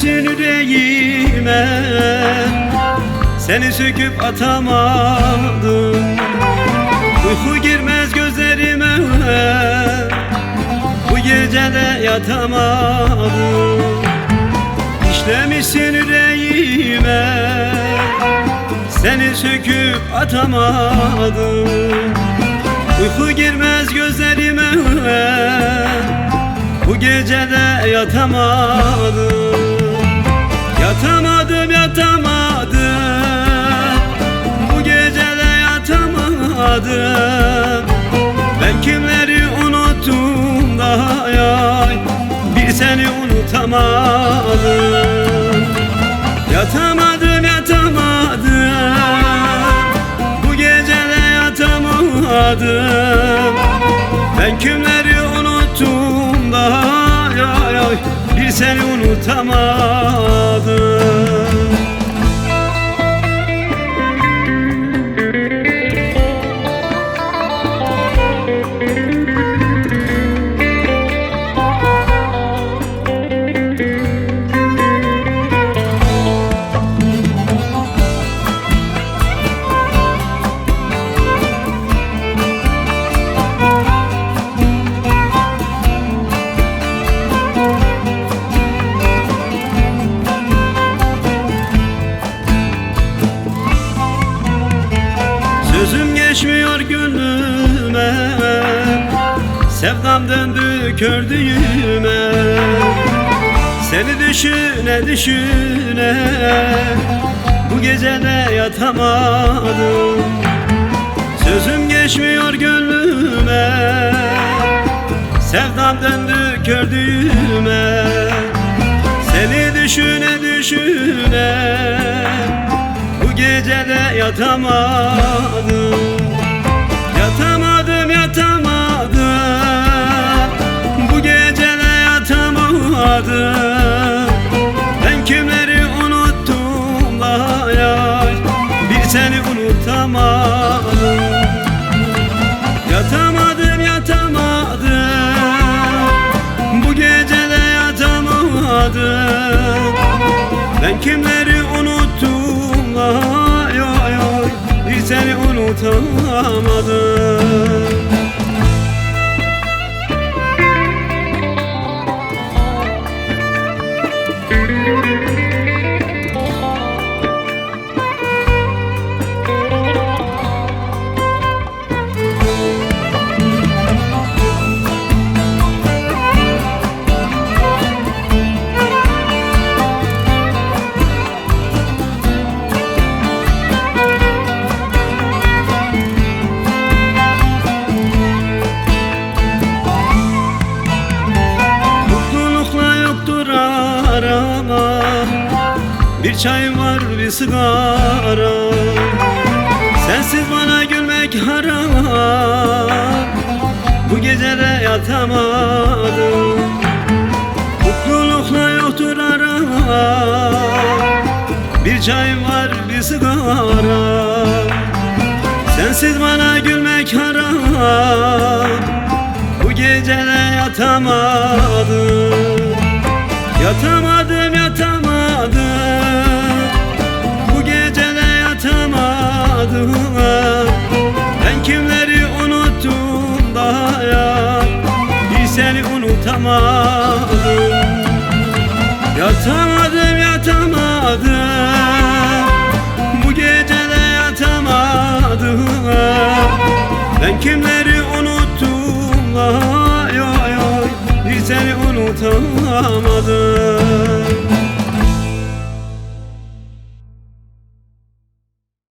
İşlemişsin yüreğime, seni söküp atamadım. Uyku girmez gözlerime, bu gece de yatamadım. İşlemişsin yüreğime, seni söküp atamadım. Uyku girmez gözlerime, bu gece de yatamadım. Yatamadım, yatamadım, bu gece de yatamadım. Ben kimleri unuttum daha yay, bir seni unutamadım. Yatamadım, yatamadım, bu gece de yatamadım. Ben kimleri unuttum daha yay, bir seni unutamadım. Sözüm geçmiyor gönlüme, sevdam döndü kördüğüme. Seni düşüne düşüne, bu gece de yatamadım. Sözüm geçmiyor gönlüme, sevdam döndü kördüğüme. Seni düşüne düşüne, bu gece de yatamadım. Yatamadım, yatamadım, bu gece de yatamadım. Ben kimleri unuttum daha yar, bir seni unutamadım. Yatamadım, yatamadım, bu gece de yatamadım. Ben kimleri unuttum ay ay ay, bir seni unutamadım. Bir çay var, bir sigara, sensiz bana gülmek haram. Bu gece de yatamadım, mutlulukla yoktur ara. Bir çay var, bir sigara, sensiz bana gülmek haram. Bu gece de yatamadım. Yatamadım, yatamadım, bu gece de yatamadım.